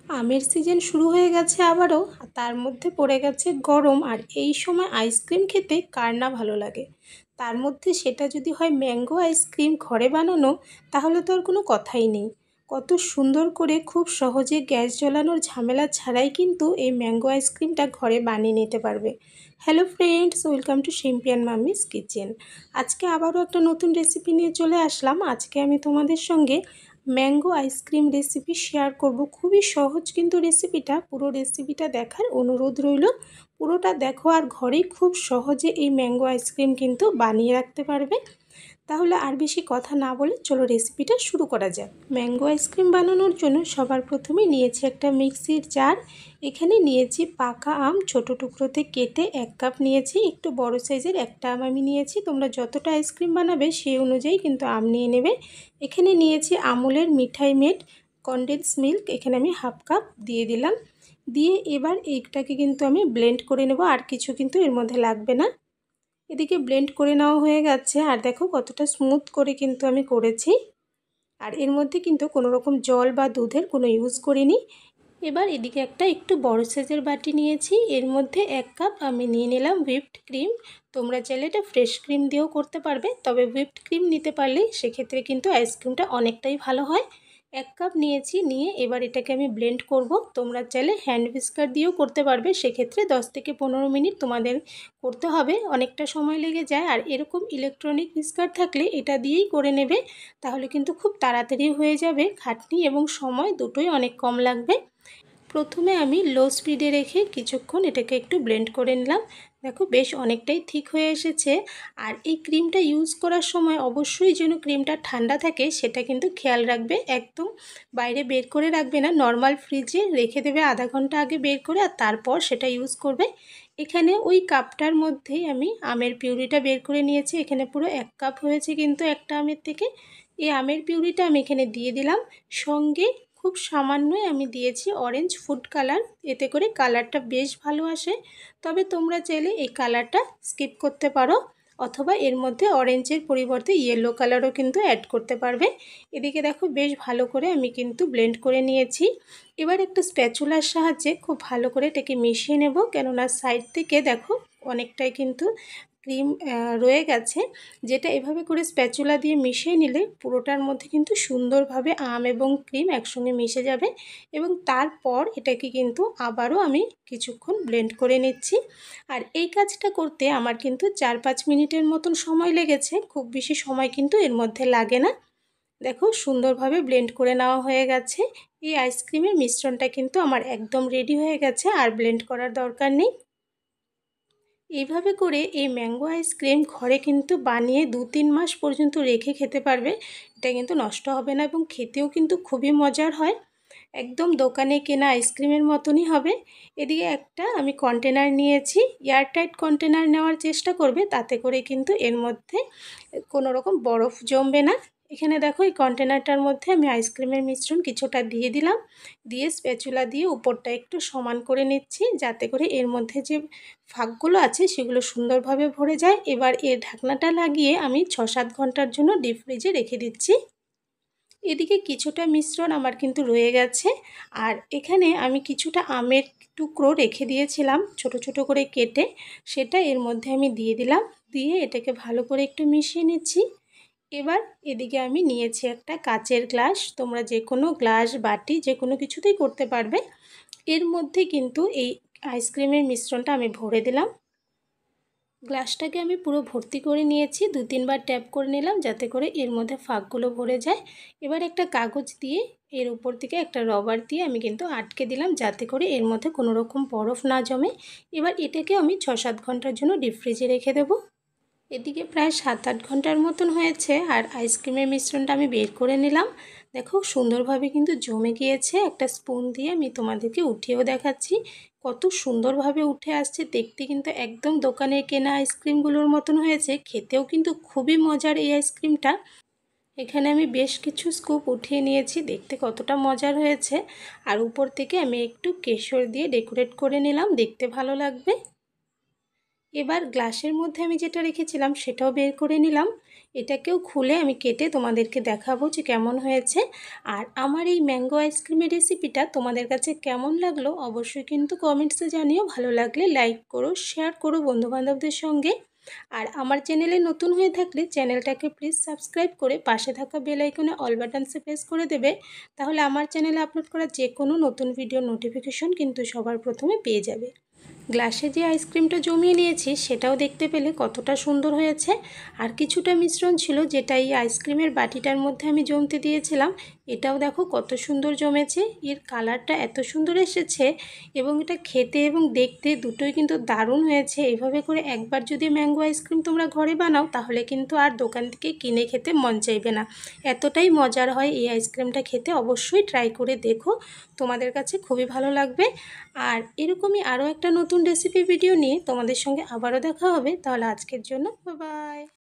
আমের সিজন শুরু হয়ে গেছে আবারও, তার মধ্যে পড়ে গেছে গরম। আর এই সময় আইসক্রিম খেতে কার না ভালো লাগে। তার মধ্যে সেটা যদি হয় ম্যাঙ্গো আইসক্রিম ঘরে বানানো, তাহলে তো আর কোনো কথাই নেই। কত সুন্দর করে খুব সহজে গ্যাস জ্বালানোর ঝামেলা ছাড়াই কিন্তু এই ম্যাঙ্গো আইসক্রিমটা ঘরে বানিয়ে নিতে পারবে। Hello friends, welcome to Shimpi and mummy's kitchen. আজকে আবারও একটা নতুন রেসিপি নিয়ে চলে আসলাম। আজকে আমি তোমাদের সঙ্গে ম্যাঙ্গো আইসক্রিম রেসিপি শেয়ার করব। খুবই সহজ কিন্তু রেসিপিটা, পুরো রেসিপিটা দেখার অনুরোধ রইল। পুরোটা দেখো আর ঘরেই খুব সহজে এই ম্যাঙ্গো আইসক্রিম কিন্তু বানিয়ে রাখতে পারবে। তাহলে আর বেশি কথা না বলে চলো রেসিপিটা শুরু করা যাক। ম্যাঙ্গো আইসক্রিম বানানোর জন্য সবার প্রথমে নিয়েছি একটা মিক্সির জার। এখানে নিয়েছি পাকা আম ছোট টুকরোতে কেটে 1 কাপ নিয়েছি। একটু বড় সাইজের একটা আম আমি নিয়েছি। তোমরা যতটা আইসক্রিম বানাবে সেই অনুযায়ী কিন্তু আম নিয়ে নেবে। এখানে নিয়েছি আমুলের মিঠাই মেড কনডেন্স মিল্ক, এখানে আমি 1/2 কাপ দিয়ে দিলাম। দিয়ে এবার এইটাকে কিন্তু আমি ব্লেন্ড করে নেব, আর কিছু কিন্তু এর মধ্যে লাগবে না। এদিকে ব্লেন্ড করে নেওয়া হয়ে গেছে, আর দেখো কতটা স্মুথ করে কিন্তু আমি করেছি। আর এর মধ্যে কিন্তু কোনো রকম জল বা দুধের কোনো ইউজ করিনি। এবার এদিকে একটা একটু বড় সাইজের বাটি নিয়েছি, এর মধ্যে 1 কাপ আমি নিয়ে নিলাম হুইপড ক্রিম। তোমরা চাইলে এটা ফ্রেশ ক্রিম দিয়েও করতে পারবে, তবে হুইপড ক্রিম নিতে পারলে সেক্ষেত্রে কিন্তু আইসক্রিমটা অনেকটাই ভালো হয়। 1 কাপ নিয়েছি, নিয়ে এবার এটাকে আমি ব্লেন্ড করব। তোমরা চাইলে হ্যান্ড হুইস্কার দিয়েও করতে পারবে, সেক্ষেত্রে 10 থেকে 15 মিনিট তোমাদের করতে হবে, অনেকটা সময় লেগে যায়। আর এরকম ইলেকট্রনিক হুইস্কার থাকলে এটা দিয়েই করে নেবে, তাহলে কিন্তু খুব তাড়াতাড়ি হয়ে যাবে। খাটনি এবং সময় দুটোই অনেক কম লাগবে। প্রথমে আমি লো স্পিডে রেখে কিছুক্ষণ এটাকে একটু ব্লেন্ড করে নিলাম। দেখো বেশ অনেকটাই ঠিক হয়ে এসেছে। আর এই ক্রিমটা ইউজ করার সময় অবশ্যই যেন ক্রিমটা ঠান্ডা থাকে সেটা কিন্তু খেয়াল রাখবে। একদম বাইরে বের করে রাখবে না, নর্মাল ফ্রিজে রেখে দেবে আধা ঘন্টা আগে বের করে, আর তারপর সেটা ইউজ করবে। এখানে ওই কাপটার মধ্যেই আমি আমের পিউরিটা বের করে নিয়েছি। এখানে পুরো 1 কাপ হয়েছে কিন্তু একটা আমের থেকে। এই আমের পিউরিটা আমি এখানে দিয়ে দিলাম। সঙ্গে খুব সামান্যই আমি দিয়েছি অরেঞ্জ ফুড কালার, এতে করে কালারটা বেশ ভালো আসে। তবে তোমরা চাইলে এই কালারটা স্কিপ করতে পারো, অথবা এর মধ্যে অরেঞ্জের পরিবর্তে ইয়েলো কালারও কিন্তু অ্যাড করতে পারবে। এদিকে দেখো বেশ ভালো করে আমি কিন্তু ব্লেন্ড করে নিয়েছি। এবার একটা স্প্যাচুলার সাহায্যে খুব ভালো করে এটাকে মিশিয়ে নেব, কেননা সাইড থেকে দেখো অনেকটাই কিন্তু ক্রিম রয়ে গেছে। যেটা এভাবে করে স্প্যাচুলা দিয়ে মিশিয়ে নিলে পুরোটার মধ্যে কিন্তু সুন্দরভাবে আম এবং ক্রিম একসঙ্গে মিশে যাবে। এবং তারপর এটাকে কিন্তু আবারও আমি কিছুক্ষণ ব্লেন্ড করে নিচ্ছি। আর এই কাজটা করতে আমার কিন্তু 4-5 মিনিটের মতন সময় লেগেছে, খুব বেশি সময় কিন্তু এর মধ্যে লাগে না। দেখো সুন্দরভাবে ব্লেন্ড করে নেওয়া হয়ে গেছে। এই আইসক্রিমের মিশ্রণটা কিন্তু আমার একদম রেডি হয়ে গেছে, আর ব্লেন্ড করার দরকার নেই। এইভাবে করে এই ম্যাঙ্গো আইসক্রিম ঘরে কিন্তু বানিয়ে 2-3 মাস পর্যন্ত রেখে খেতে পারবে। এটা কিন্তু নষ্ট হবে না এবং খেতেও কিন্তু খুবই মজার হয়, একদম দোকানে কেনা আইসক্রিমের মতনই হবে। এদিকে একটা আমি কন্টেনার নিয়েছি, এয়ারটাইট কন্টেনার নেওয়ার চেষ্টা করবে, তাতে করে কিন্তু এর মধ্যে কোনো রকম বরফ জমবে না। এখানে দেখো এই কন্টেনারটার মধ্যে আমি আইসক্রিমের মিশ্রণ কিছুটা দিয়ে দিলাম। দিয়ে স্প্যাচুলা দিয়ে উপরটা একটু সমান করে নিচ্ছি, যাতে করে এর মধ্যে যে ফাঁকগুলো আছে সেগুলো সুন্দরভাবে ভরে যায়। এবার এর ঢাকনাটা লাগিয়ে আমি 6-7 ঘন্টার জন্য ডিপ ফ্রিজে রেখে দিচ্ছি। এদিকে কিছুটা মিশ্রণ আমার কিন্তু রয়ে গেছে। আর এখানে আমি কিছুটা আমের টুকরো রেখে দিয়েছিলাম ছোট ছোট করে কেটে, সেটা এর মধ্যে আমি দিয়ে দিলাম। দিয়ে এটাকে ভালো করে একটু মিশিয়ে নিচ্ছি। এবার এদিকে আমি নিয়েছি একটা কাচের গ্লাস, তোমরা যে কোনো গ্লাস বাটি যে কোনো কিছুতেই করতে পারবে। এর মধ্যে কিন্তু এই আইসক্রিমের মিশ্রণটা আমি ভরে দিলাম। গ্লাসটাকে আমি পুরো ভর্তি করে নিয়েছি, 2-3 বার ট্যাপ করে নিলাম যাতে করে এর মধ্যে ফাঁকগুলো ভরে যায়। এবার একটা কাগজ দিয়ে এর উপর থেকে একটা রবার দিয়ে আমি কিন্তু আটকে দিলাম, যাতে করে এর মধ্যে কোনো রকম বরফ না জমে। এবার এটাকে আমি 6-7 ঘন্টার জন্য ডিপ ফ্রিজে রেখে দেবো। এদিকে প্রায় 7-8 ঘন্টার মতন হয়েছে, আর আইসক্রিমের মিশ্রণটা আমি বের করে নিলাম। দেখো সুন্দরভাবে কিন্তু জমে গিয়েছে। একটা স্পুন দিয়ে আমি তোমাদেরকে উঠিয়েও দেখাচ্ছি, কত সুন্দরভাবে উঠে আসছে। দেখতে কিন্তু একদম দোকানের কেনা আইসক্রিমগুলোর মতন হয়েছে, খেতেও কিন্তু খুবই মজার এই আইসক্রিমটা। এখানে আমি বেশ কিছু স্কুপ উঠিয়ে নিয়েছি, দেখতে কতটা মজার হয়েছে। আর উপর থেকে আমি একটু কেশর দিয়ে ডেকোরেট করে নিলাম, দেখতে ভালো লাগবে। এবার গ্লাসের মধ্যে আমি যেটা রেখেছিলাম সেটাও বের করে নিলাম। এটাকেও খুলে আমি কেটে তোমাদেরকে দেখাবো যে কেমন হয়েছে। আর আমার এই ম্যাঙ্গো আইসক্রিমের রেসিপিটা তোমাদের কাছে কেমন লাগলো অবশ্যই কিন্তু কমেন্টসে জানিও। ভালো লাগলে লাইক করো, শেয়ার করো বন্ধুবান্ধবদের সঙ্গে। আর আমার চ্যানেলে নতুন হয়ে থাকলে চ্যানেলটাকে প্লিজ সাবস্ক্রাইব করে পাশে থাকা বেল আইকনে অল বাটনসে প্রেস করে দেবে। তাহলে আমার চ্যানেলে আপলোড করা যে কোনো নতুন ভিডিও নোটিফিকেশন কিন্তু সবার প্রথমে পেয়ে যাবে। গ্লাসে যে আইসক্রিমটা জমিয়ে নিয়েছি সেটাও দেখতে পেলে কতটা সুন্দর হয়েছে। আর কিছুটা মিশ্রণ ছিল যেটা এই আইসক্রিমের বাটিটার মধ্যে আমি জমতে দিয়েছিলাম, এটাও দেখো কত সুন্দর জমেছে। এর কালারটা এত সুন্দর এসেছে এবং এটা খেতে এবং দেখতে দুটোই কিন্তু দারুণ হয়েছে। এভাবে করে একবার যদি ম্যাঙ্গো আইসক্রিম তোমরা ঘরে বানাও তাহলে কিন্তু আর দোকান থেকে কিনে খেতে মন চাইবে না, এতটাই মজার হয় এই আইসক্রিমটা খেতে। অবশ্যই ট্রাই করে দেখো, তোমাদের কাছে খুবই ভালো লাগবে। আর এরকমই আরও একটা নতুন রেসিপি ভিডিও নিয়ে তোমাদের সঙ্গে আবারও দেখা হবে। তাহলে আজকের জন্য বাই বাই।